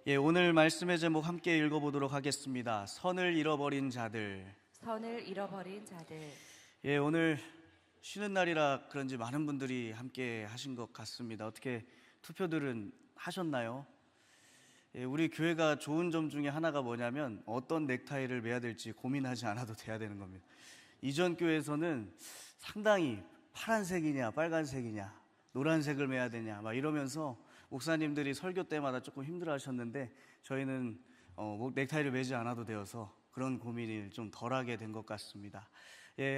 오늘 말씀의 제목 함께 읽어보도록 하겠습니다. 선을 잃어버린 자들. 선을 잃어버린 자들. 오늘 쉬는 날이라 그런지 많은 분들이 함께 하신 것 같습니다. 어떻게 투표들은 하셨나요? 우리 교회가 좋은 점 중에 하나가 뭐냐면 어떤 넥타이를 매야 될지 고민하지 않아도 돼야 되는 겁니다. 이전 교회에서는 상당히 파란색이냐 빨간색이냐 노란색을 매야 되냐 막 이러면서 목사님들이 설교 때마다 조금 힘들어 하셨는데 저희는 넥타이를 매지 않아도 되어서 그런 고민을 좀 덜하게 된 것 같습니다.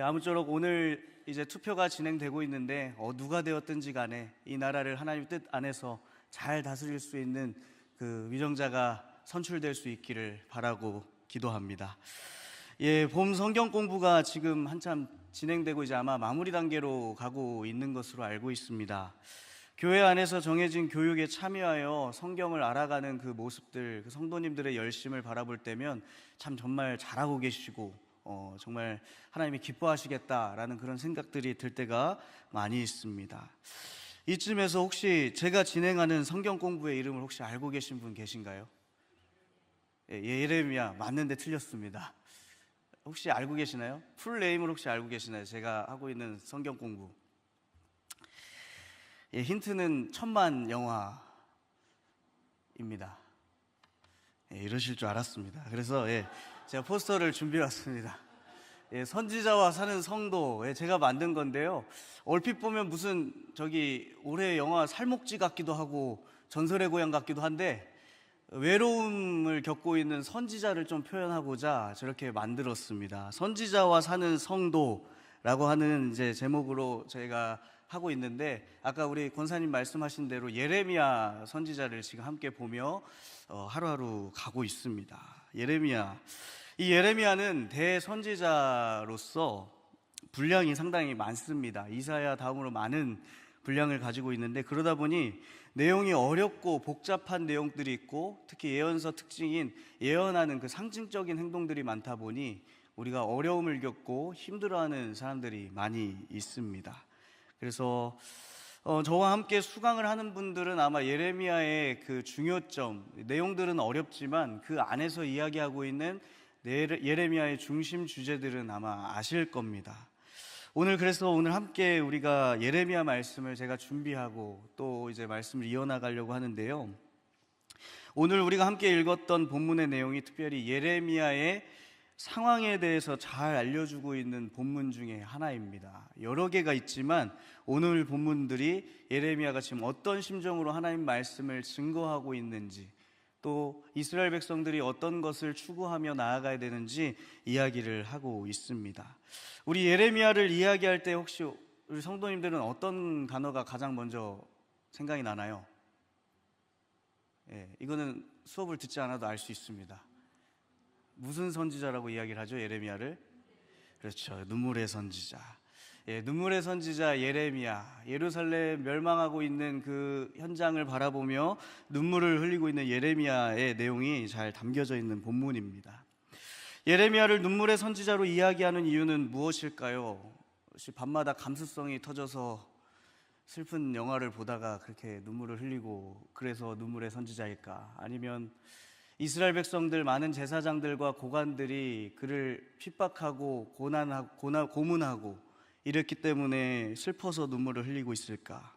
아무쪼록 오늘 이제 투표가 진행되고 있는데 누가 되었든지 간에 이 나라를 하나님 뜻 안에서 잘 다스릴 수 있는 그 위정자가 선출될 수 있기를 바라고 기도합니다. 봄 성경 공부가 지금 한참 진행되고 이제 아마 마무리 단계로 가고 있는 것으로 알고 있습니다. 교회 안에서 정해진 교육에 참여하여 성경을 알아가는 그 모습들, 그 성도님들의 열심을 바라볼 때면 참 정말 잘하고 계시고 정말 하나님이 기뻐하시겠다라는 그런 생각들이 들 때가 많이 있습니다. 이쯤에서 혹시 제가 진행하는 성경 공부의 이름을 혹시 알고 계신 분 계신가요? 예레미야 맞는데 틀렸습니다. 혹시 알고 계시나요? 풀네임을 혹시 알고 계시나요? 제가 하고 있는 성경 공부. 힌트는 천만 영화입니다. 이러실 줄 알았습니다. 그래서 제가 포스터를 준비해 왔습니다. 선지자와 사는 성도 제가 만든 건데요. 얼핏 보면 무슨 올해 영화 살목지 같기도 하고 전설의 고향 같기도 한데 외로움을 겪고 있는 선지자를 좀 표현하고자 저렇게 만들었습니다. 선지자와 사는 성도라고 하는 이제 제목으로 저희가 하고 있는데 아까 우리 권사님 말씀하신 대로 예레미야 선지자를 지금 함께 보며 하루하루 가고 있습니다. 이 예레미야는 대선지자로서 분량이 상당히 많습니다. 이사야 다음으로 많은 분량을 가지고 있는데 그러다 보니 내용이 어렵고 복잡한 내용들이 있고 특히 예언서 특징인 예언하는 그 상징적인 행동들이 많다 보니 우리가 어려움을 겪고 힘들어하는 사람들이 많이 있습니다. 그래서 저와 함께 수강을 하는 분들은 아마 예레미야의 그 중요점, 내용들은 어렵지만 그 안에서 이야기하고 있는 예레미야의 중심 주제들은 아마 아실 겁니다. 그래서 오늘 함께 우리가 예레미야 말씀을 제가 준비하고 또 이제 말씀을 이어나가려고 하는데요. 오늘 우리가 함께 읽었던 본문의 내용이 특별히 예레미야의 상황에 대해서 잘 알려주고 있는 본문 중에 하나입니다. 여러 개가 있지만 오늘 본문들이 예레미야가 지금 어떤 심정으로 하나님 말씀을 증거하고 있는지 또 이스라엘 백성들이 어떤 것을 추구하며 나아가야 되는지 이야기를 하고 있습니다. 우리 예레미야를 이야기할 때 혹시 우리 성도님들은 어떤 단어가 가장 먼저 생각이 나나요? 이거는 수업을 듣지 않아도 알 수 있습니다. 무슨 선지자라고 이야기를 하죠? 예레미야를? 그렇죠. 눈물의 선지자. 눈물의 선지자 예레미야. 예루살렘 멸망하고 있는 그 현장을 바라보며 눈물을 흘리고 있는 예레미야의 내용이 잘 담겨져 있는 본문입니다. 예레미야를 눈물의 선지자로 이야기하는 이유는 무엇일까요? 혹시 밤마다 감수성이 터져서 슬픈 영화를 보다가 그렇게 눈물을 흘리고 그래서 눈물의 선지자일까? 아니면 이스라엘 백성들 많은 제사장들과 고관들이 그를 핍박하고 고문하고 이랬기 때문에 슬퍼서 눈물을 흘리고 있을까?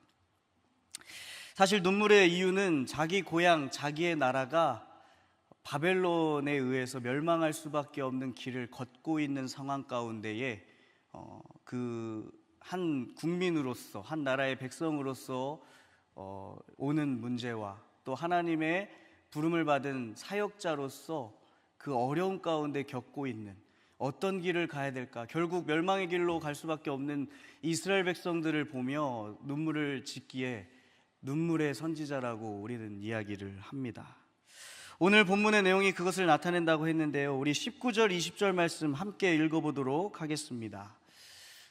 사실 눈물의 이유는 자기 고향, 자기의 나라가 바벨론에 의해서 멸망할 수밖에 없는 길을 걷고 있는 상황 가운데에 그 한 국민으로서, 한 나라의 백성으로서 오는 문제와 또 하나님의 부름을 받은 사역자로서 그 어려움 가운데 겪고 있는 어떤 길을 가야 될까? 결국 멸망의 길로 갈 수밖에 없는 이스라엘 백성들을 보며 눈물을 짓기에 눈물의 선지자라고 우리는 이야기를 합니다. 오늘 본문의 내용이 그것을 나타낸다고 했는데요. 우리 19절, 20절 말씀 함께 읽어보도록 하겠습니다.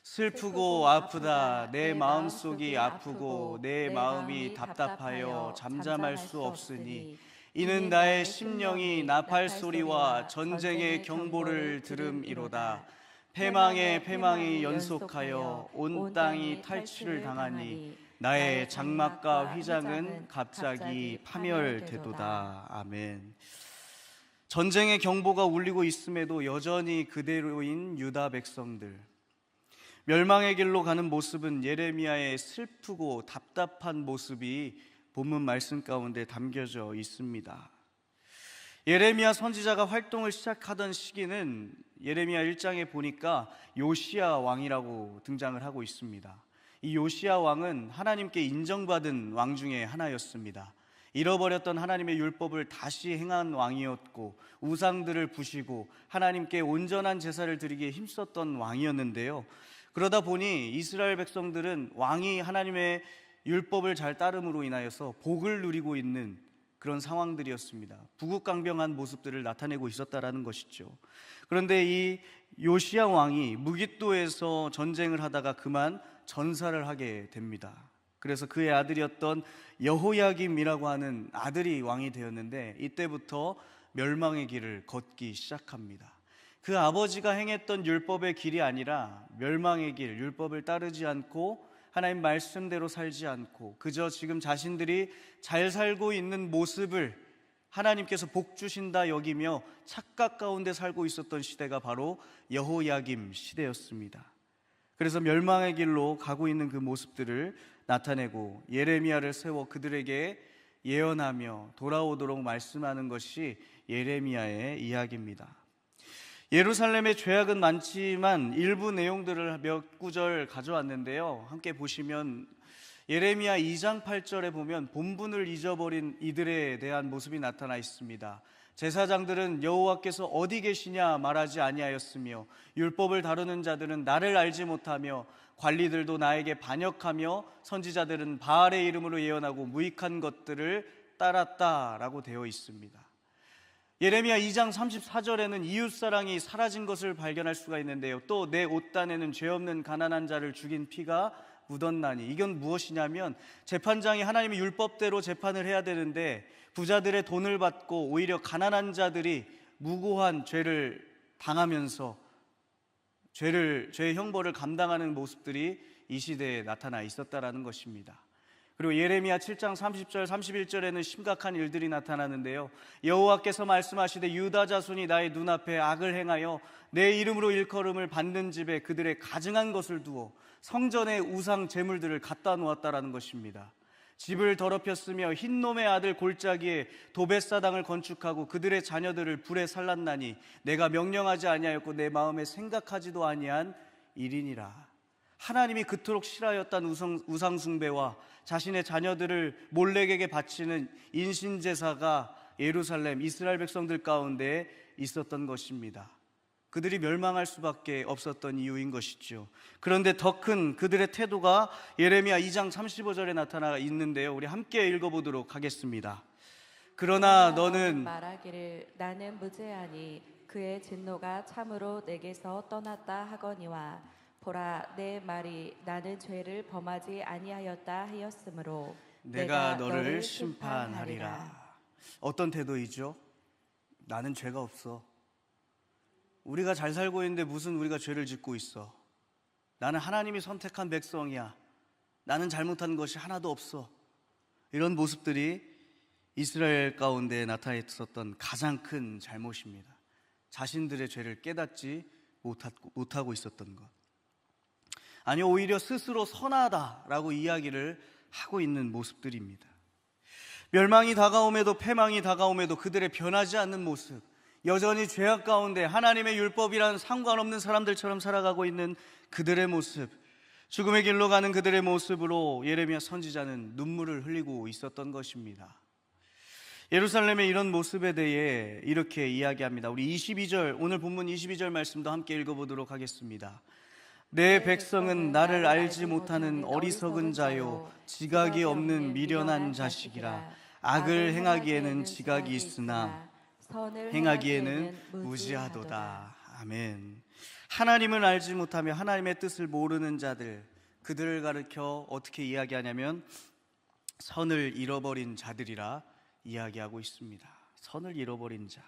슬프고 아프다 내 마음속이 아프고 내 마음이 답답하여 잠잠할 수 없으니 이는 나의 심령이 나팔 소리와 전쟁의 경보를 들음이로다. 패망의 패망이 연속하여 온 땅이 탈취를 당하니 나의 장막과 휘장은 갑자기 파멸되도다. 아멘. 전쟁의 경보가 울리고 있음에도 여전히 그대로인 유다 백성들, 멸망의 길로 가는 모습은 예레미야의 슬프고 답답한 모습이 본문 말씀 가운데 담겨져 있습니다. 예레미야 선지자가 활동을 시작하던 시기는 예레미야 1장에 보니까 요시야 왕이라고 등장을 하고 있습니다. 이 요시야 왕은 하나님께 인정받은 왕 중에 하나였습니다. 잃어버렸던 하나님의 율법을 다시 행한 왕이었고, 우상들을 부시고 하나님께 온전한 제사를 드리기에 힘썼던 왕이었는데요. 그러다 보니 이스라엘 백성들은 왕이 하나님의 율법을 잘 따름으로 인하여서 복을 누리고 있는 그런 상황들이었습니다. 부국강병한 모습들을 나타내고 있었다라는 것이죠. 그런데 이 요시야 왕이 무깃도에서 전쟁을 하다가 그만 전사를 하게 됩니다. 그래서 그의 아들이었던 여호야김이라고 하는 아들이 왕이 되었는데, 이때부터 멸망의 길을 걷기 시작합니다. 그 아버지가 행했던 율법의 길이 아니라 멸망의 길, 율법을 따르지 않고 하나님 말씀대로 살지 않고 그저 지금 자신들이 잘 살고 있는 모습을 하나님께서 복 주신다 여기며 착각 가운데 살고 있었던 시대가 바로 여호야김 시대였습니다. 그래서 멸망의 길로 가고 있는 그 모습들을 나타내고 예레미야를 세워 그들에게 예언하며 돌아오도록 말씀하는 것이 예레미야의 이야기입니다. 예루살렘의 죄악은 많지만 일부 내용들을 몇 구절 가져왔는데요. 함께 보시면 예레미야 2장 8절에 보면 본분을 잊어버린 이들에 대한 모습이 나타나 있습니다. 제사장들은 여호와께서 어디 계시냐 말하지 아니하였으며, 율법을 다루는 자들은 나를 알지 못하며, 관리들도 나에게 반역하며, 선지자들은 바알의 이름으로 예언하고 무익한 것들을 따랐다라고 되어 있습니다. 예레미야 2장 34절에는 이웃사랑이 사라진 것을 발견할 수가 있는데요. 또 내 옷단에는 죄 없는 가난한 자를 죽인 피가 묻었나니, 이건 무엇이냐면 재판장이 하나님의 율법대로 재판을 해야 되는데 부자들의 돈을 받고 오히려 가난한 자들이 무고한 죄를 당하면서 죄의 형벌을 감당하는 모습들이 이 시대에 나타나 있었다라는 것입니다. 그리고 예레미야 7장 30절 31절에는 심각한 일들이 나타나는데요. 여호와께서 말씀하시되 유다 자손이 나의 눈앞에 악을 행하여 내 이름으로 일컬음을 받는 집에 그들의 가증한 것을 두어 성전에 우상 제물들을 갖다 놓았다라는 것입니다. 집을 더럽혔으며 흰놈의 아들 골짜기에 도벳사당을 건축하고 그들의 자녀들을 불에 살랐나니 내가 명령하지 아니하였고 내 마음에 생각하지도 아니한 일이니라. 하나님이 그토록 싫어하였던 우상 숭배와 자신의 자녀들을 몰렉에게 바치는 인신제사가 예루살렘 이스라엘 백성들 가운데 있었던 것입니다. 그들이 멸망할 수밖에 없었던 이유인 것이죠. 그런데 더 큰 그들의 태도가 예레미야 2장 35절에 나타나 있는데요. 우리 함께 읽어보도록 하겠습니다. 그러나 너는 말하기를 나는 무죄하니 그의 진노가 참으로 내게서 떠났다 하거니와 보라 내 말이 나는 죄를 범하지 아니하였다 하였으므로 내가 너를 심판하리라. 어떤 태도이죠? 나는 죄가 없어. 우리가 잘 살고 있는데 무슨 우리가 죄를 짓고 있어. 나는 하나님이 선택한 백성이야. 나는 잘못한 것이 하나도 없어. 이런 모습들이 이스라엘 가운데 나타나 있었던 가장 큰 잘못입니다. 자신들의 죄를 깨닫지 못하고 있었던 것. 아니 오히려 스스로 선하다라고 이야기를 하고 있는 모습들입니다. 멸망이 다가옴에도 패망이 다가옴에도 그들의 변하지 않는 모습, 여전히 죄악 가운데 하나님의 율법이란 상관없는 사람들처럼 살아가고 있는 그들의 모습, 죽음의 길로 가는 그들의 모습으로 예레미야 선지자는 눈물을 흘리고 있었던 것입니다. 예루살렘의 이런 모습에 대해 이렇게 이야기합니다. 우리 22절, 오늘 본문 22절 말씀도 함께 읽어보도록 하겠습니다. 내 백성은 나를 알지 못하는 어리석은 자요 지각이 없는 미련한 자식이라. 악을 행하기에는 지각이 있으나 행하기에는 무지하도다. 아멘. 하나님을 알지 못하며 하나님의 뜻을 모르는 자들, 그들을 가리켜 어떻게 이야기하냐면 선을 잃어버린 자들이라 이야기하고 있습니다. 선을 잃어버린 자.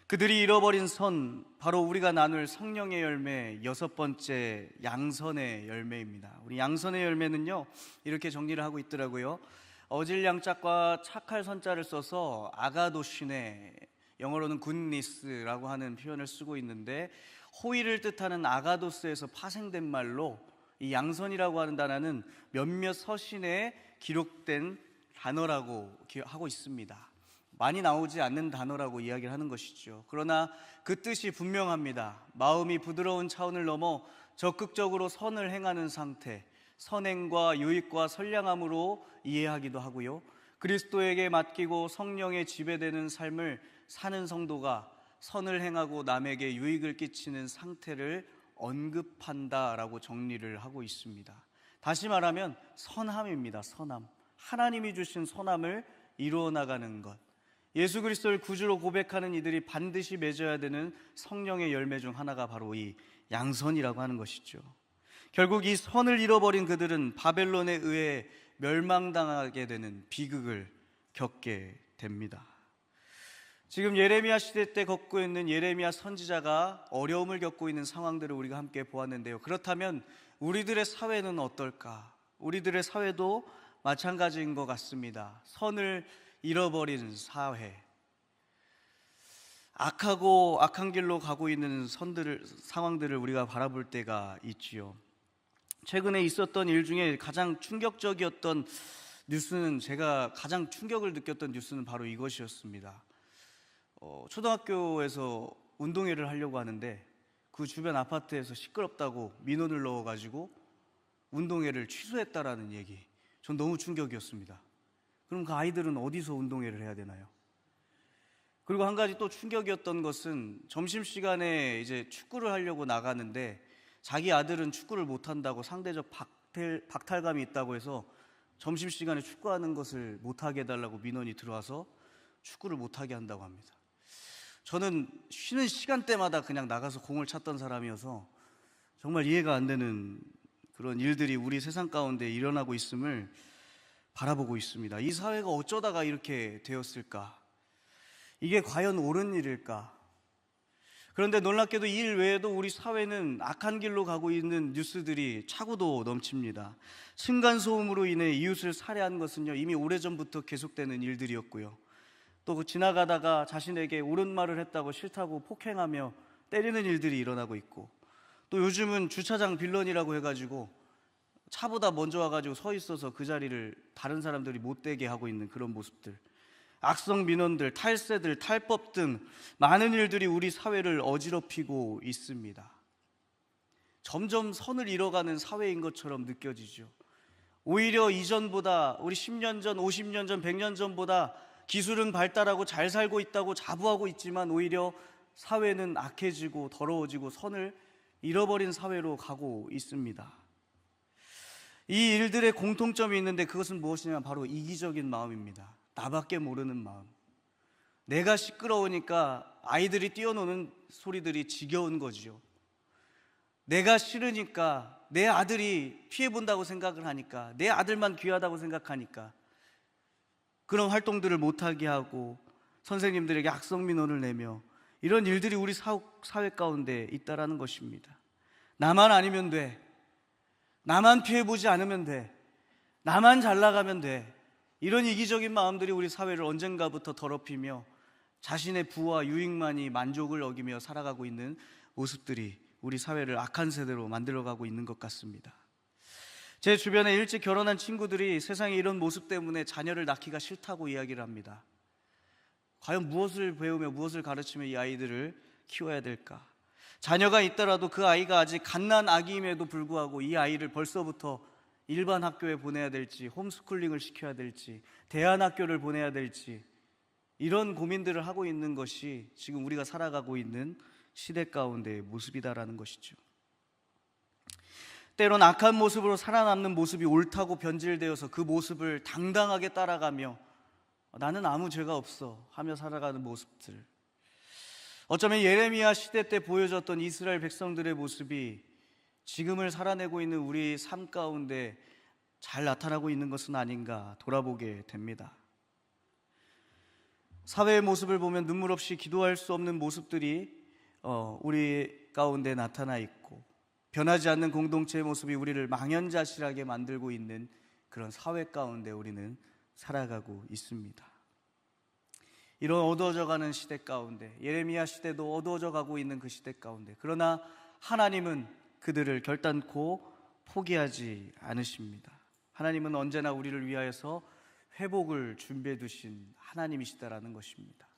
그들이 잃어버린 선, 바로 우리가 나눌 성령의 열매, 6번째 양선의 열매입니다. 우리 양선의 열매는요, 이렇게 정리를 하고 있더라고요. 어질 양자과 착할 선자를 써서 아가도시네, 영어로는 굿니스라고 하는 표현을 쓰고 있는데, 호의를 뜻하는 아가도스에서 파생된 말로 이 양선이라고 하는 단어는 몇몇 서신에 기록된 단어라고 하고 있습니다. 많이 나오지 않는 단어라고 이야기를 하는 것이죠. 그러나 그 뜻이 분명합니다. 마음이 부드러운 차원을 넘어 적극적으로 선을 행하는 상태, 선행과 유익과 선량함으로 이해하기도 하고요, 그리스도에게 맡기고 성령에 지배되는 삶을 사는 성도가 선을 행하고 남에게 유익을 끼치는 상태를 언급한다라고 정리를 하고 있습니다. 다시 말하면 선함입니다. 선함. 하나님이 주신 선함을 이루어 나가는 것, 예수 그리스도를 구주로 고백하는 이들이 반드시 맺어야 되는 성령의 열매 중 하나가 바로 이 양선이라고 하는 것이죠. 결국 이 선을 잃어버린 그들은 바벨론에 의해 멸망당하게 되는 비극을 겪게 됩니다. 지금 예레미야 시대 때 겪고 있는 예레미야 선지자가 어려움을 겪고 있는 상황들을 우리가 함께 보았는데요, 그렇다면 우리들의 사회는 어떨까? 우리들의 사회도 마찬가지인 것 같습니다. 선을 잃어버린 사회, 악하고 악한 길로 가고 있는 상황들을 우리가 바라볼 때가 있지요. 최근에 있었던 일 중에 가장 충격적이었던 뉴스는, 제가 가장 충격을 느꼈던 뉴스는 바로 이것이었습니다. 초등학교에서 운동회를 하려고 하는데 그 주변 아파트에서 시끄럽다고 민원을 넣어가지고 운동회를 취소했다라는 얘기, 전 너무 충격이었습니다. 그럼 그 아이들은 어디서 운동회를 해야 되나요? 그리고 한 가지 또 충격이었던 것은, 점심시간에 이제 축구를 하려고 나가는데 자기 아들은 축구를 못한다고 상대적 박탈감이 있다고 해서 점심시간에 축구하는 것을 못하게 해달라고 민원이 들어와서 축구를 못하게 한다고 합니다. 저는 쉬는 시간대마다 그냥 나가서 공을 찼던 사람이어서 정말 이해가 안 되는 그런 일들이 우리 세상 가운데 일어나고 있음을 바라보고 있습니다. 이 사회가 어쩌다가 이렇게 되었을까? 이게 과연 옳은 일일까? 그런데 놀랍게도 이 일 외에도 우리 사회는 악한 길로 가고 있는 뉴스들이 차고도 넘칩니다. 층간소음으로 인해 이웃을 살해한 것은요, 이미 오래전부터 계속되는 일들이었고요, 또 지나가다가 자신에게 옳은 말을 했다고 싫다고 폭행하며 때리는 일들이 일어나고 있고, 또 요즘은 주차장 빌런이라고 해가지고 차보다 먼저 와가지고 서 있어서 그 자리를 다른 사람들이 못 되게 하고 있는 그런 모습들, 악성 민원들, 탈세들, 탈법 등 많은 일들이 우리 사회를 어지럽히고 있습니다. 점점 선을 잃어가는 사회인 것처럼 느껴지죠. 오히려 이전보다, 우리 10년 전, 50년 전, 100년 전보다 기술은 발달하고 잘 살고 있다고 자부하고 있지만 오히려 사회는 악해지고 더러워지고 선을 잃어버린 사회로 가고 있습니다. 이 일들의 공통점이 있는데 그것은 무엇이냐면 바로 이기적인 마음입니다. 나밖에 모르는 마음. 내가 시끄러우니까 아이들이 뛰어노는 소리들이 지겨운 거죠. 내가 싫으니까, 내 아들이 피해본다고 생각을 하니까, 내 아들만 귀하다고 생각하니까 그런 활동들을 못하게 하고 선생님들에게 악성 민원을 내며 이런 일들이 우리 사회 가운데 있다라는 것입니다. 나만 아니면 돼, 나만 피해보지 않으면 돼, 나만 잘 나가면 돼, 이런 이기적인 마음들이 우리 사회를 언젠가부터 더럽히며 자신의 부와 유익만이 만족을 어기며 살아가고 있는 모습들이 우리 사회를 악한 세대로 만들어가고 있는 것 같습니다. 제 주변에 일찍 결혼한 친구들이 세상에 이런 모습 때문에 자녀를 낳기가 싫다고 이야기를 합니다. 과연 무엇을 배우며 무엇을 가르치며 이 아이들을 키워야 될까? 자녀가 있더라도 그 아이가 아직 갓난 아기임에도 불구하고 이 아이를 벌써부터 일반 학교에 보내야 될지, 홈스쿨링을 시켜야 될지, 대안학교를 보내야 될지, 이런 고민들을 하고 있는 것이 지금 우리가 살아가고 있는 시대 가운데의 모습이다라는 것이죠. 때론 악한 모습으로 살아남는 모습이 옳다고 변질되어서 그 모습을 당당하게 따라가며 나는 아무 죄가 없어 하며 살아가는 모습들, 어쩌면 예레미야 시대 때 보여졌던 이스라엘 백성들의 모습이 지금을 살아내고 있는 우리 삶 가운데 잘 나타나고 있는 것은 아닌가 돌아보게 됩니다. 사회의 모습을 보면 눈물 없이 기도할 수 없는 모습들이 우리 가운데 나타나 있고, 변하지 않는 공동체의 모습이 우리를 망연자실하게 만들고 있는 그런 사회 가운데 우리는 살아가고 있습니다. 이런 어두워져가는 시대 가운데, 예레미야 시대도 어두워져 가고 있는 그 시대 가운데, 그러나 하나님은 그들을 결단코 포기하지 않으십니다. 하나님은 언제나 우리를 위하여서 회복을 준비해 두신 하나님이시다라는 것입니다.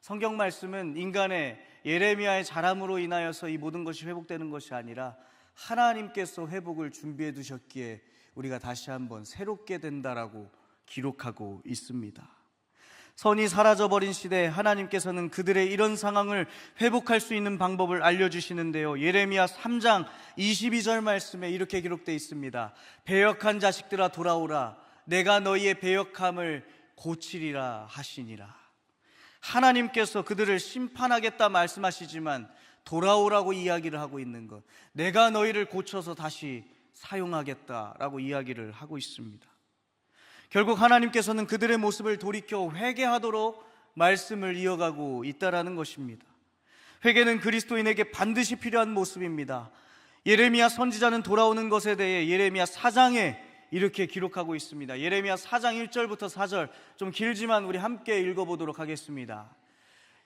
성경 말씀은 인간의 예레미야의 자람으로 인하여서 이 모든 것이 회복되는 것이 아니라 하나님께서 회복을 준비해 두셨기에 우리가 다시 한번 새롭게 된다라고 기록하고 있습니다. 선이 사라져버린 시대에 하나님께서는 그들의 이런 상황을 회복할 수 있는 방법을 알려주시는데요, 예레미야 3장 22절 말씀에 이렇게 기록되어 있습니다. 배역한 자식들아 돌아오라, 내가 너희의 배역함을 고치리라 하시니라. 하나님께서 그들을 심판하겠다 말씀하시지만 돌아오라고 이야기를 하고 있는 것, 내가 너희를 고쳐서 다시 사용하겠다라고 이야기를 하고 있습니다. 결국 하나님께서는 그들의 모습을 돌이켜 회개하도록 말씀을 이어가고 있다라는 것입니다. 회개는 그리스도인에게 반드시 필요한 모습입니다. 예레미야 선지자는 돌아오는 것에 대해 예레미야 4장에 이렇게 기록하고 있습니다. 예레미야 4장 1절부터 4절, 좀 길지만 우리 함께 읽어보도록 하겠습니다.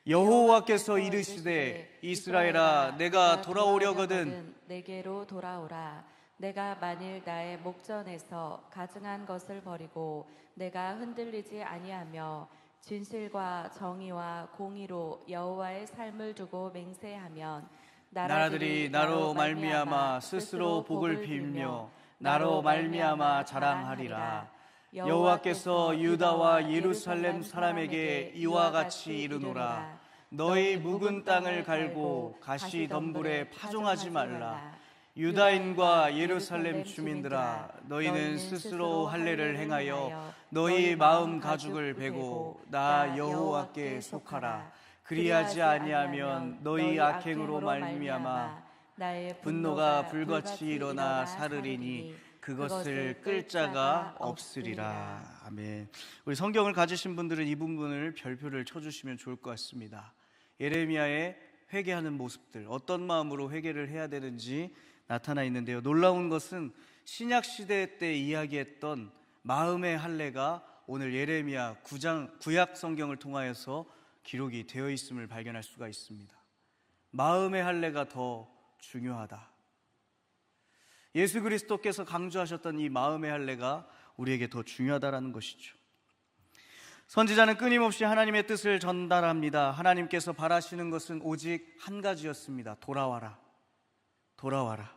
여호와께서 이르시되 이스라엘아, 내가 돌아오려거든 내게로 돌아오라. 내가 만일 나의 목전에서 가증한 것을 버리고 내가 흔들리지 아니하며 진실과 정의와 공의로 여호와의 삶을 두고 맹세하면 나라들이 나로 말미암아 스스로 복을 빌며 나로 말미암아 자랑하리라. 여호와께서 유다와 예루살렘 사람에게 이와 같이 이르노라. 너희 묵은 땅을 갈고 가시 덤불에 파종하지 말라. 유다인과 예루살렘 주민들아, 너희는 스스로 할례를 행하여 너희 마음 가죽을 베고 나 여호와께 속하라. 그리하지 아니하면 너희 악행으로 말미암아 나의 분노가 불같이 일어나 사르리니 그것을 끌 자가 없으리라. 아멘. 우리 성경을 가지신 분들은 이 부분을 별표를 쳐주시면 좋을 것 같습니다. 예레미야의 회개하는 모습들, 어떤 마음으로 회개를 해야 되는지 나타나 있는데요, 놀라운 것은 신약 시대 때 이야기했던 마음의 할례가 오늘 예레미야 9장 구약 성경을 통하여서 기록이 되어 있음을 발견할 수가 있습니다. 마음의 할례가 더 중요하다. 예수 그리스도께서 강조하셨던 이 마음의 할례가 우리에게 더 중요하다라는 것이죠. 선지자는 끊임없이 하나님의 뜻을 전달합니다. 하나님께서 바라시는 것은 오직 한 가지였습니다. 돌아와라. 돌아와라.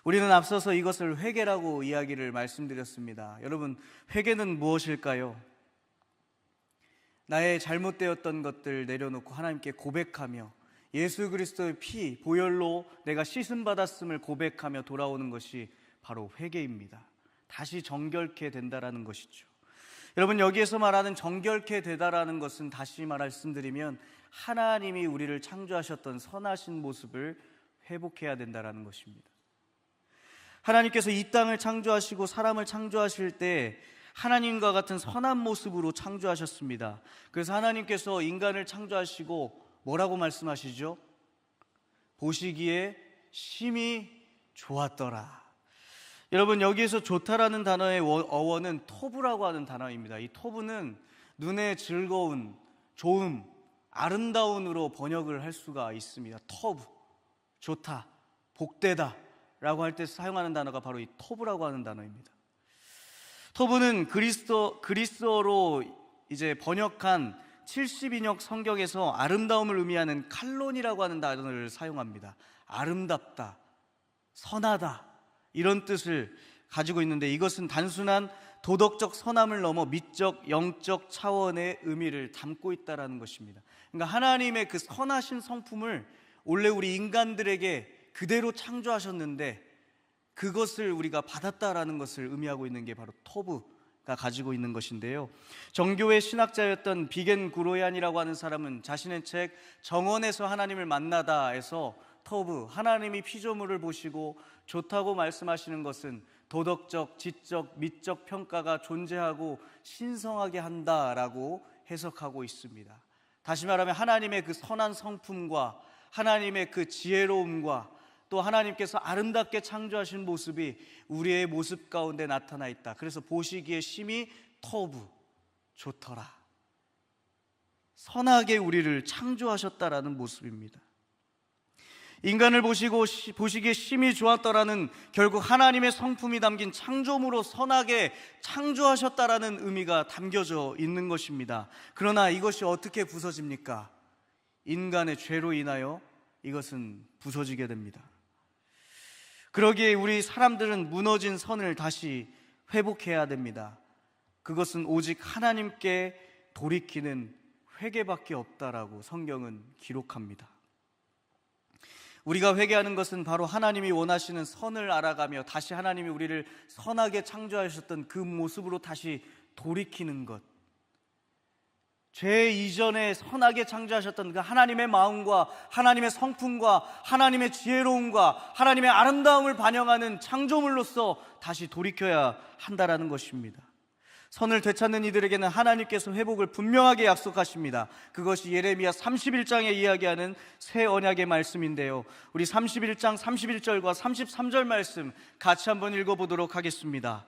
우리는 앞서서 이것을 회개라고 이야기를 말씀드렸습니다. 여러분, 회개는 무엇일까요? 나의 잘못되었던 것들 내려놓고 하나님께 고백하며 예수 그리스도의 피, 보혈로 내가 씻음받았음을 고백하며 돌아오는 것이 바로 회개입니다. 다시 정결케 된다라는 것이죠. 여러분, 여기에서 말하는 정결케 되다라는 것은 다시 말씀드리면 하나님이 우리를 창조하셨던 선하신 모습을 회복해야 된다라는 것입니다. 하나님께서 이 땅을 창조하시고 사람을 창조하실 때 하나님과 같은 선한 모습으로 창조하셨습니다. 그래서 하나님께서 인간을 창조하시고 뭐라고 말씀하시죠? 보시기에 심히 좋았더라. 여러분, 여기에서 좋다라는 단어의 어원은 토부라고 하는 단어입니다. 이 토부는 눈에 즐거운, 좋음, 아름다운으로 번역을 할 수가 있습니다. 토부, 좋다, 복되다 라고 할 때 사용하는 단어가 바로 이 토부라고 하는 단어입니다. 토부는 그리스어로 이제 번역한 70인역 성경에서 아름다움을 의미하는 칼론이라고 하는 단어를 사용합니다. 아름답다, 선하다, 이런 뜻을 가지고 있는데, 이것은 단순한 도덕적 선함을 넘어 미적, 영적 차원의 의미를 담고 있다는 것입니다. 그러니까 하나님의 그 선하신 성품을 원래 우리 인간들에게 그대로 창조하셨는데 그것을 우리가 받았다라는 것을 의미하고 있는 게 바로 토부가 가지고 있는 것인데요, 정교회 신학자였던 비겐 구로얀이라고 하는 사람은 자신의 책 정원에서 하나님을 만나다에서 토부, 하나님이 피조물을 보시고 좋다고 말씀하시는 것은 도덕적, 지적, 미적 평가가 존재하고 신성하게 한다라고 해석하고 있습니다. 다시 말하면 하나님의 그 선한 성품과 하나님의 그 지혜로움과 또 하나님께서 아름답게 창조하신 모습이 우리의 모습 가운데 나타나 있다. 그래서 보시기에 심히 터부 좋더라. 선하게 우리를 창조하셨다라는 모습입니다. 인간을 보시기에 심히 좋았더라는 결국 하나님의 성품이 담긴 창조물로 선하게 창조하셨다라는 의미가 담겨져 있는 것입니다. 그러나 이것이 어떻게 부서집니까? 인간의 죄로 인하여 이것은 부서지게 됩니다. 그러기에 우리 사람들은 무너진 선을 다시 회복해야 됩니다. 그것은 오직 하나님께 돌이키는 회개밖에 없다라고 성경은 기록합니다. 우리가 회개하는 것은 바로 하나님이 원하시는 선을 알아가며 다시 하나님이 우리를 선하게 창조하셨던 그 모습으로 다시 돌이키는 것, 죄 이전에 선하게 창조하셨던 그 하나님의 마음과 하나님의 성품과 하나님의 지혜로움과 하나님의 아름다움을 반영하는 창조물로서 다시 돌이켜야 한다라는 것입니다. 선을 되찾는 이들에게는 하나님께서 회복을 분명하게 약속하십니다. 그것이 예레미야 31장에 이야기하는 새 언약의 말씀인데요, 우리 31장 31절과 33절 말씀 같이 한번 읽어보도록 하겠습니다.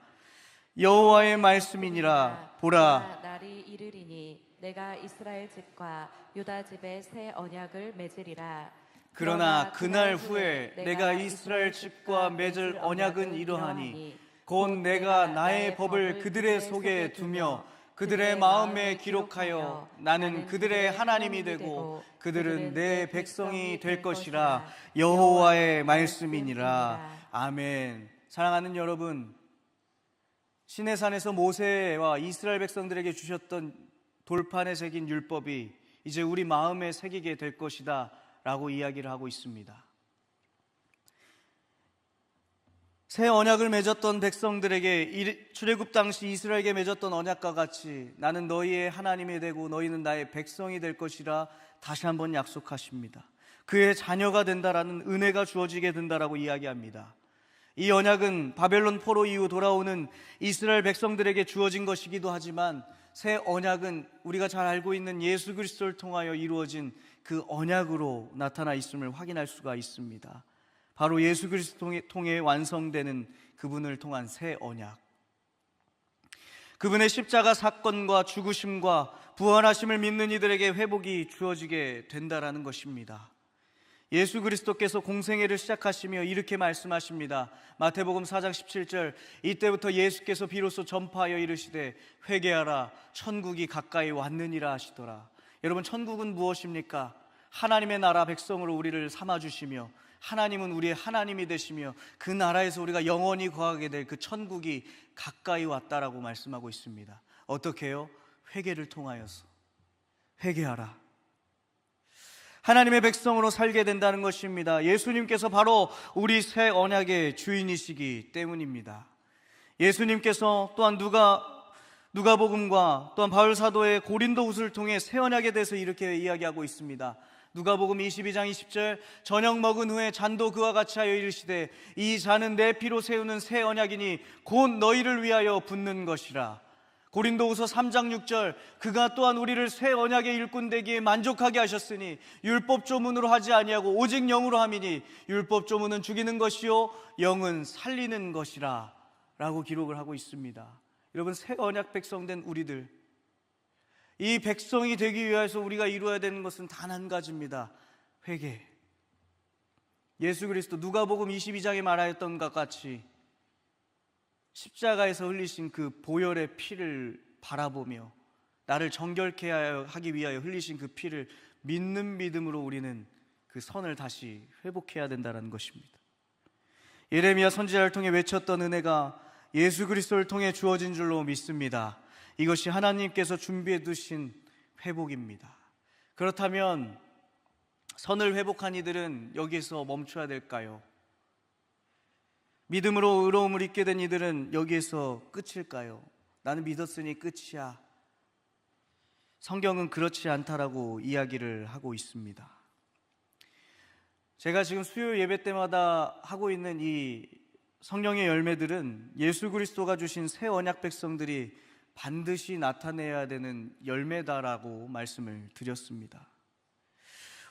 여호와의 말씀이니라. 보라, 날이 이르리니 내가 이스라엘 집과 유다 집에 새 언약을 맺으리라. 그러나 그날 후에 내가 이스라엘 집과 맺을 언약은 이러하니 곧 내가 나의 법을 그들의 속에 두며 그들의 마음에 기록하여 나는 그들의 하나님이 되고 그들은 내 백성이 될 것이라. 여호와의 말씀이니라. 아멘. 사랑하는 여러분, 시내산에서 모세와 이스라엘 백성들에게 주셨던 돌판에 새긴 율법이 이제 우리 마음에 새기게 될 것이다 라고 이야기를 하고 있습니다. 새 언약을 맺었던 백성들에게 출애굽 당시 이스라엘에게 맺었던 언약과 같이 나는 너희의 하나님이 되고 너희는 나의 백성이 될 것이라 다시 한번 약속하십니다. 그의 자녀가 된다라는 은혜가 주어지게 된다라고 이야기합니다. 이 언약은 바벨론 포로 이후 돌아오는 이스라엘 백성들에게 주어진 것이기도 하지만 새 언약은 우리가 잘 알고 있는 예수 그리스도를 통하여 이루어진 그 언약으로 나타나 있음을 확인할 수가 있습니다. 바로 예수 그리스도를 통해 완성되는 그분을 통한 새 언약, 그분의 십자가 사건과 죽으심과 부활하심을 믿는 이들에게 회복이 주어지게 된다라는 것입니다. 예수 그리스도께서 공생애를 시작하시며 이렇게 말씀하십니다. 마태복음 4장 17절, 이때부터 예수께서 비로소 전파하여 이르시되 회개하라 천국이 가까이 왔느니라 하시더라. 여러분, 천국은 무엇입니까? 하나님의 나라 백성으로 우리를 삼아주시며 하나님은 우리의 하나님이 되시며 그 나라에서 우리가 영원히 거하게 될 그 천국이 가까이 왔다라고 말씀하고 있습니다. 어떻게 해요? 회개를 통하여서. 회개하라. 하나님의 백성으로 살게 된다는 것입니다. 예수님께서 바로 우리 새 언약의 주인이시기 때문입니다. 예수님께서 또한 누가복음과 또한 바울 사도의 고린도후서를 통해 새 언약에 대해서 이렇게 이야기하고 있습니다. 누가복음 22장 20절, 저녁 먹은 후에 잔도 그와 같이 하여 이르시되 이 잔은 내 피로 세우는 새 언약이니 곧 너희를 위하여 붓는 것이라. 고린도후서 3장 6절, 그가 또한 우리를 새 언약의 일꾼 되기에 만족하게 하셨으니 율법 조문으로 하지 아니하고 오직 영으로 함이니 율법 조문은 죽이는 것이요 영은 살리는 것이라 라고 기록을 하고 있습니다. 여러분, 새 언약 백성 된 우리들, 이 백성이 되기 위해서 우리가 이루어야 되는 것은 단 한 가지입니다. 회개. 예수 그리스도 누가복음 22장에 말하였던 것 같이 십자가에서 흘리신 그 보혈의 피를 바라보며 나를 정결케 하기 위하여 흘리신 그 피를 믿는 믿음으로 우리는 그 선을 다시 회복해야 된다는 것입니다. 예레미야 선지자를 통해 외쳤던 은혜가 예수 그리스도를 통해 주어진 줄로 믿습니다. 이것이 하나님께서 준비해 두신 회복입니다. 그렇다면 선을 회복한 이들은 여기에서 멈춰야 될까요? 믿음으로 의로움을 입게 된 이들은 여기에서 끝일까요? 나는 믿었으니 끝이야. 성경은 그렇지 않다라고 이야기를 하고 있습니다. 제가 지금 수요 예배 때마다 하고 있는 이 성령의 열매들은 예수 그리스도가 주신 새 언약 백성들이 반드시 나타내야 되는 열매다라고 말씀을 드렸습니다.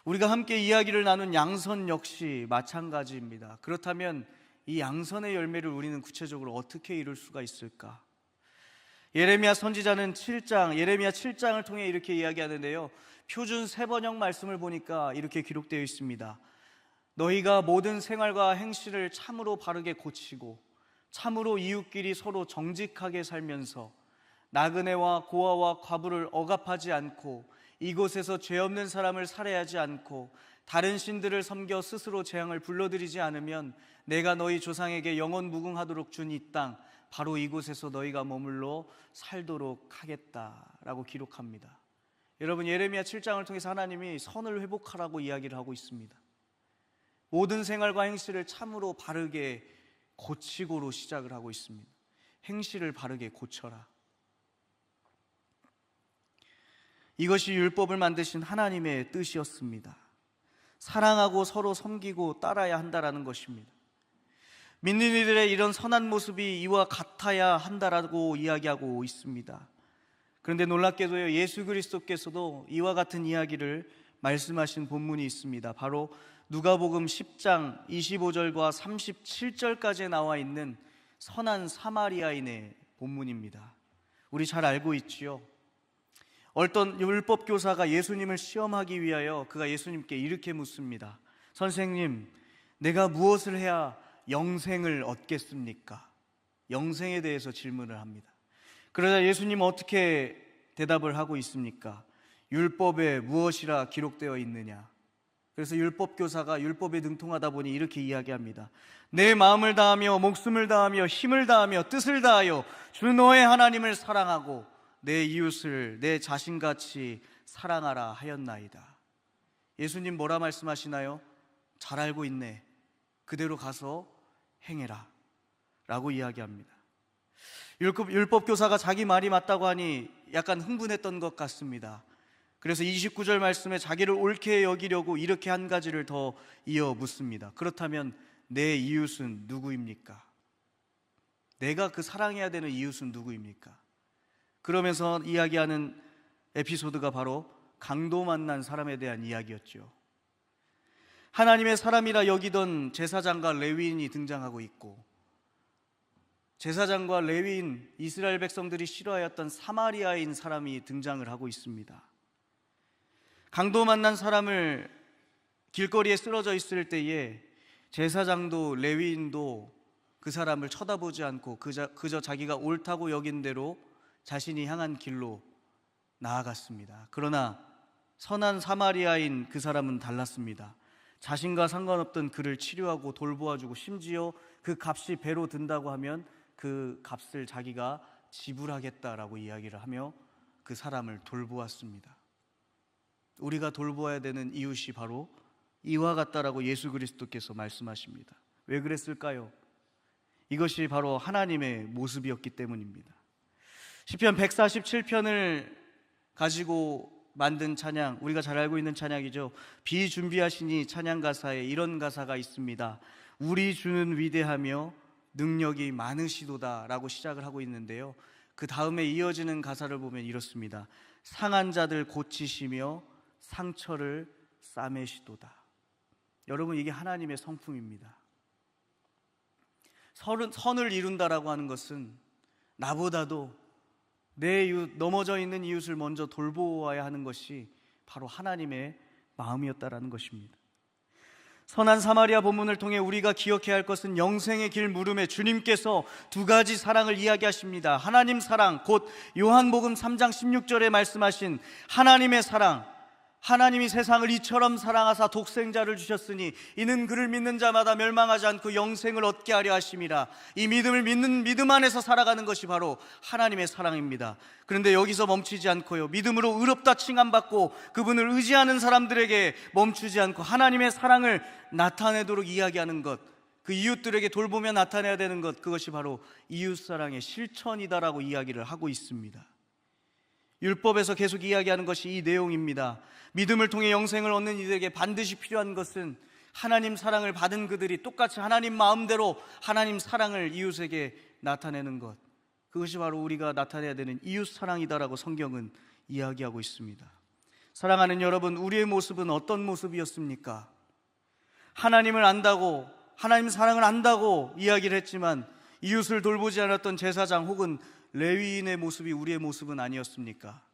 우리가 함께 이야기를 나눈 양선 역시 마찬가지입니다. 그렇다면 이 양선의 열매를 우리는 구체적으로 어떻게 이룰 수가 있을까? 예레미야 선지자는 예레미야 7장을 통해 이렇게 이야기하는데요, 표준 세번역 말씀을 보니까 이렇게 기록되어 있습니다. 너희가 모든 생활과 행실을 참으로 바르게 고치고 참으로 이웃끼리 서로 정직하게 살면서 나그네와 고아와 과부를 억압하지 않고 이곳에서 죄 없는 사람을 살해하지 않고 다른 신들을 섬겨 스스로 재앙을 불러들이지 않으면 내가 너희 조상에게 영원 무궁하도록 준 이 땅 바로 이곳에서 너희가 머물러 살도록 하겠다라고 기록합니다. 여러분, 예레미야 7장을 통해서 하나님이 선을 회복하라고 이야기를 하고 있습니다. 모든 생활과 행실을 참으로 바르게 고치고로 시작을 하고 있습니다. 행실을 바르게 고쳐라. 이것이 율법을 만드신 하나님의 뜻이었습니다. 사랑하고 서로 섬기고 따라야 한다라는 것입니다. 믿는 이들의 이런 선한 모습이 이와 같아야 한다라고 이야기하고 있습니다. 그런데 놀랍게도요, 예수 그리스도께서도 이와 같은 이야기를 말씀하신 본문이 있습니다. 바로 누가복음 10장 25절과 37절까지에 나와 있는 선한 사마리아인의 본문입니다. 우리 잘 알고 있지요. 어떤 율법 교사가 예수님을 시험하기 위하여 그가 예수님께 이렇게 묻습니다. 선생님, 내가 무엇을 해야 영생을 얻겠습니까? 영생에 대해서 질문을 합니다. 그러자 예수님은 어떻게 대답을 하고 있습니까? 율법에 무엇이라 기록되어 있느냐? 그래서 율법 교사가 율법에 능통하다 보니 이렇게 이야기합니다. 내 마음을 다하며 목숨을 다하며 힘을 다하며 뜻을 다하여 주 너의 하나님을 사랑하고 내 이웃을 내 자신같이 사랑하라 하였나이다. 예수님 뭐라 말씀하시나요? 잘 알고 있네. 그대로 가서 행해라 라고 이야기합니다. 율법 교사가 자기 말이 맞다고 하니 약간 흥분했던 것 같습니다. 그래서 29절 말씀에 자기를 옳게 여기려고 이렇게 한 가지를 더 이어 묻습니다. 그렇다면 내 이웃은 누구입니까? 내가 그 사랑해야 되는 이웃은 누구입니까? 그러면서 이야기하는 에피소드가 바로 강도 만난 사람에 대한 이야기였죠. 하나님의 사람이라 여기던 제사장과 레위인이 등장하고 있고, 제사장과 레위인, 이스라엘 백성들이 싫어하였던 사마리아인 사람이 등장을 하고 있습니다. 강도 만난 사람을 길거리에 쓰러져 있을 때에 제사장도 레위인도 그 사람을 쳐다보지 않고 그저 자기가 옳다고 여긴 대로 자신이 향한 길로 나아갔습니다. 그러나 선한 사마리아인 그 사람은 달랐습니다. 자신과 상관없던 그를 치료하고 돌보아주고 심지어 그 값이 배로 든다고 하면 그 값을 자기가 지불하겠다라고 이야기를 하며 그 사람을 돌보았습니다. 우리가 돌보아야 되는 이웃이 바로 이와 같다라고 예수 그리스도께서 말씀하십니다. 왜 그랬을까요? 이것이 바로 하나님의 모습이었기 때문입니다. 시편 147편을 가지고 만든 찬양, 우리가 잘 알고 있는 찬양이죠. 비준비하시니 찬양 가사에 이런 가사가 있습니다. 우리 주는 위대하며 능력이 많으시도다 라고 시작을 하고 있는데요, 그 다음에 이어지는 가사를 보면 이렇습니다. 상한 자들 고치시며 상처를 싸매시도다. 여러분, 이게 하나님의 성품입니다. 선을 이룬다라고 하는 것은 나보다도 내 이웃, 넘어져 있는 이웃을 먼저 돌보아야 하는 것이 바로 하나님의 마음이었다라는 것입니다. 선한 사마리아 본문을 통해 우리가 기억해야 할 것은 영생의 길 물음에 주님께서 두 가지 사랑을 이야기하십니다. 하나님 사랑, 곧 요한복음 3장 16절에 말씀하신 하나님의 사랑, 하나님이 세상을 이처럼 사랑하사 독생자를 주셨으니 이는 그를 믿는 자마다 멸망하지 않고 영생을 얻게 하려 하심이라. 이 믿음을 믿는 믿음 안에서 살아가는 것이 바로 하나님의 사랑입니다. 그런데 여기서 멈추지 않고요, 믿음으로 의롭다 칭함받고 그분을 의지하는 사람들에게 멈추지 않고 하나님의 사랑을 나타내도록 이야기하는 것, 그 이웃들에게 돌보며 나타내야 되는 것, 그것이 바로 이웃사랑의 실천이다라고 이야기를 하고 있습니다. 율법에서 계속 이야기하는 것이 이 내용입니다. 믿음을 통해 영생을 얻는 이들에게 반드시 필요한 것은 하나님 사랑을 받은 그들이 똑같이 하나님 마음대로 하나님 사랑을 이웃에게 나타내는 것, 그것이 바로 우리가 나타내야 되는 이웃 사랑이다라고 성경은 이야기하고 있습니다. 사랑하는 여러분, 우리의 모습은 어떤 모습이었습니까? 하나님을 안다고, 하나님 사랑을 안다고 이야기를 했지만 이웃을 돌보지 않았던 제사장 혹은 레위인의 모습이 우리의 모습은 아니었습니까?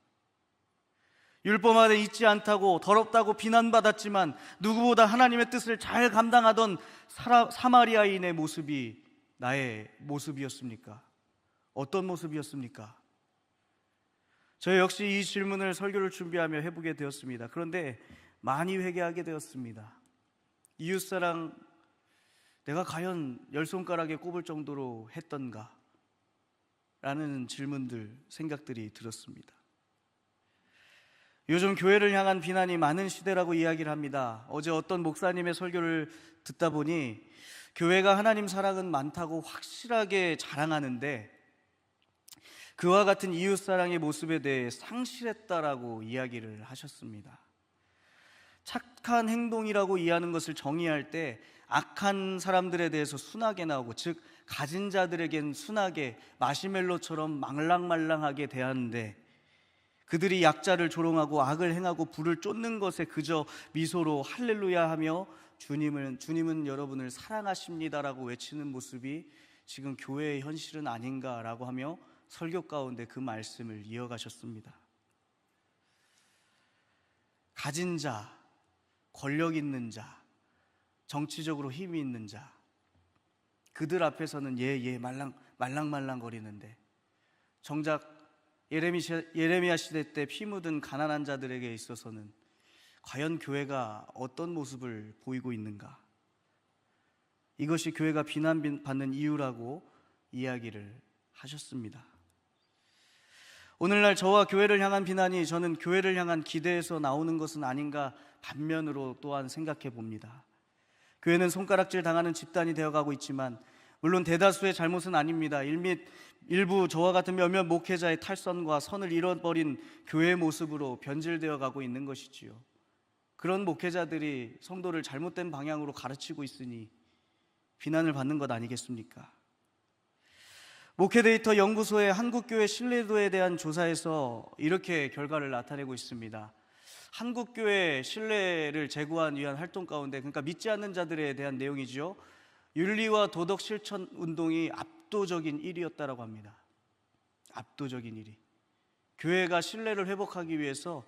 율법 안에 있지 않다고 더럽다고 비난받았지만 누구보다 하나님의 뜻을 잘 감당하던 사마리아인의 모습이 나의 모습이었습니까? 어떤 모습이었습니까? 저 역시 이 질문을 설교를 준비하며 해보게 되었습니다. 그런데 많이 회개하게 되었습니다. 이웃사랑, 내가 과연 열 손가락에 꼽을 정도로 했던가? 라는 질문들, 생각들이 들었습니다. 요즘 교회를 향한 비난이 많은 시대라고 이야기를 합니다. 어제 어떤 목사님의 설교를 듣다 보니 교회가 하나님 사랑은 많다고 확실하게 자랑하는데 그와 같은 이웃사랑의 모습에 대해 상실했다라고 이야기를 하셨습니다. 착한 행동이라고 이해하는 것을 정의할 때 악한 사람들에 대해서 순하게 나오고, 즉 가진 자들에겐 순하게 마시멜로처럼 말랑말랑하게 대하는데 그들이 약자를 조롱하고 악을 행하고 불을 쫓는 것에 그저 미소로 할렐루야 하며 주님은 여러분을 사랑하십니다라고 외치는 모습이 지금 교회의 현실은 아닌가라고 하며 설교 가운데 그 말씀을 이어가셨습니다. 가진 자, 권력 있는 자, 정치적으로 힘이 있는 자, 그들 앞에서는 말랑말랑거리는데 정작 예레미야 시대 때 피 묻은 가난한 자들에게 있어서는 과연 교회가 어떤 모습을 보이고 있는가? 이것이 교회가 비난받는 이유라고 이야기를 하셨습니다. 오늘날 저와 교회를 향한 비난이 저는 교회를 향한 기대에서 나오는 것은 아닌가 반면으로 또한 생각해 봅니다. 교회는 손가락질 당하는 집단이 되어가고 있지만 물론 대다수의 잘못은 아닙니다. 일부 저와 같은 몇몇 목회자의 탈선과 선을 잃어버린 교회의 모습으로 변질되어 가고 있는 것이지요. 그런 목회자들이 성도를 잘못된 방향으로 가르치고 있으니 비난을 받는 것 아니겠습니까? 목회데이터 연구소의 한국교회 신뢰도에 대한 조사에서 이렇게 결과를 나타내고 있습니다. 한국교회 신뢰를 제고하기 위한 활동 가운데, 그러니까 믿지 않는 자들에 대한 내용이죠. 윤리와 도덕 실천 운동이 압도적인 1위였다고 합니다. 압도적인 1위. 교회가 신뢰를 회복하기 위해서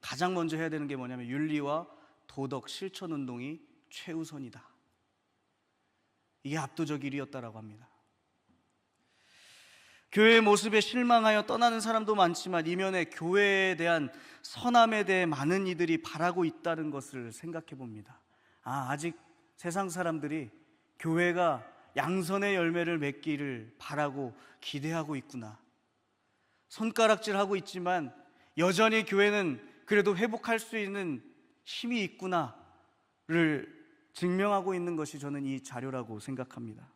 가장 먼저 해야 되는 게 뭐냐면 윤리와 도덕 실천 운동이 최우선이다. 이게 압도적 1위였다고 합니다. 교회의 모습에 실망하여 떠나는 사람도 많지만 이면에 교회에 대한 선함에 대해 많은 이들이 바라고 있다는 것을 생각해 봅니다. 아직 세상 사람들이 교회가 양선의 열매를 맺기를 바라고 기대하고 있구나. 손가락질하고 있지만 여전히 교회는 그래도 회복할 수 있는 힘이 있구나를 증명하고 있는 것이 저는 이 자료라고 생각합니다.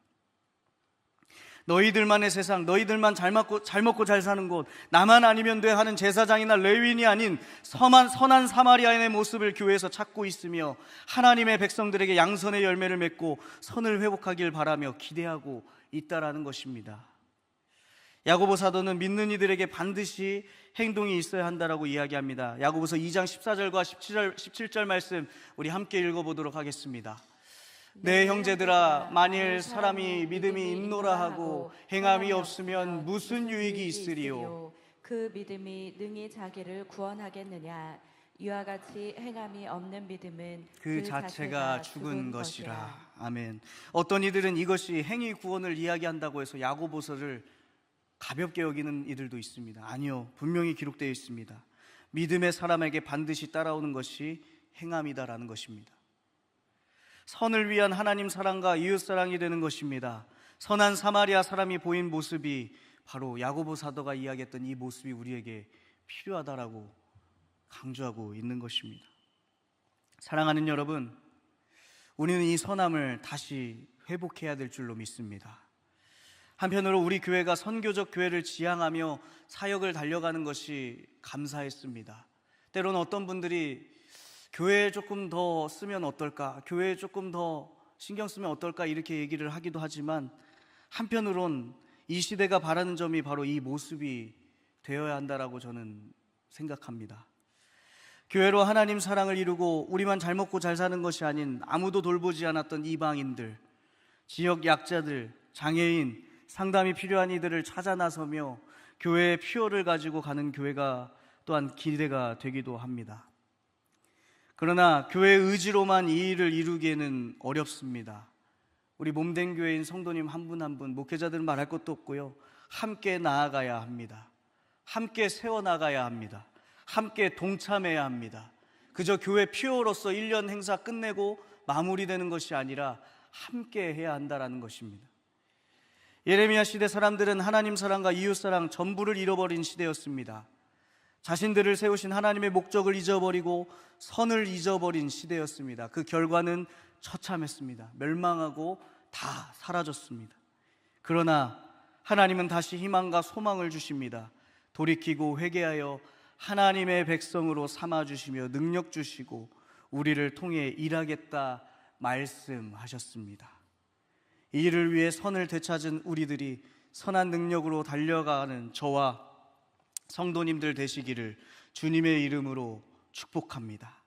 너희들만의 세상, 너희들만 잘 먹고 잘 사는 곳, 나만 아니면 돼 하는 제사장이나 레위인이 아닌 선한 사마리아인의 모습을 교회에서 찾고 있으며 하나님의 백성들에게 양선의 열매를 맺고 선을 회복하길 바라며 기대하고 있다라는 것입니다. 야고보 사도는 믿는 이들에게 반드시 행동이 있어야 한다라고 이야기합니다. 야고보서 2장 14절과 17절 말씀 우리 함께 읽어보도록 하겠습니다. 내 형제들아, 만일 사람이 믿음이 있노라 하고 행함이 없으면 무슨 유익이 있으리요? 그 믿음이 능히 자기를 구원하겠느냐? 이와 같이 행함이 없는 믿음은 그 자체가 죽은 것이라. 아멘. 어떤 이들은 이것이 행위 구원을 이야기한다고 해서 야고보서를 가볍게 여기는 이들도 있습니다. 아니요, 분명히 기록되어 있습니다. 믿음의 사람에게 반드시 따라오는 것이 행함이다라는 것입니다. 선을 위한 하나님 사랑과 이웃 사랑이 되는 것입니다. 선한 사마리아 사람이 보인 모습이 바로 야고보 사도가 이야기했던 이 모습이 우리에게 필요하다라고 강조하고 있는 것입니다. 사랑하는 여러분, 우리는 이 선함을 다시 회복해야 될 줄로 믿습니다. 한편으로 우리 교회가 선교적 교회를 지향하며 사역을 달려가는 것이 감사했습니다. 때로는 어떤 분들이 교회에 조금 더 쓰면 어떨까, 교회에 조금 더 신경 쓰면 어떨까 이렇게 얘기를 하기도 하지만 한편으론 이 시대가 바라는 점이 바로 이 모습이 되어야 한다라고 저는 생각합니다. 교회로 하나님 사랑을 이루고 우리만 잘 먹고 잘 사는 것이 아닌 아무도 돌보지 않았던 이방인들, 지역 약자들, 장애인, 상담이 필요한 이들을 찾아 나서며 교회의 필요를 가지고 가는 교회가 또한 기대가 되기도 합니다. 그러나 교회의 의지로만 이 일을 이루기에는 어렵습니다. 우리 몸된 교회인 성도님 한 분 한 분, 목회자들은 말할 것도 없고요. 함께 나아가야 합니다. 함께 세워나가야 합니다. 함께 동참해야 합니다. 그저 교회 피오로서 1년 행사 끝내고 마무리되는 것이 아니라 함께 해야 한다는 것입니다. 예레미야 시대 사람들은 하나님 사랑과 이웃 사랑 전부를 잃어버린 시대였습니다. 자신들을 세우신 하나님의 목적을 잊어버리고 선을 잊어버린 시대였습니다. 그 결과는 처참했습니다. 멸망하고 다 사라졌습니다. 그러나 하나님은 다시 희망과 소망을 주십니다. 돌이키고 회개하여 하나님의 백성으로 삼아주시며 능력 주시고 우리를 통해 일하겠다 말씀하셨습니다. 이 일을 위해 선을 되찾은 우리들이 선한 능력으로 달려가는 저와 성도님들 되시기를 주님의 이름으로 축복합니다.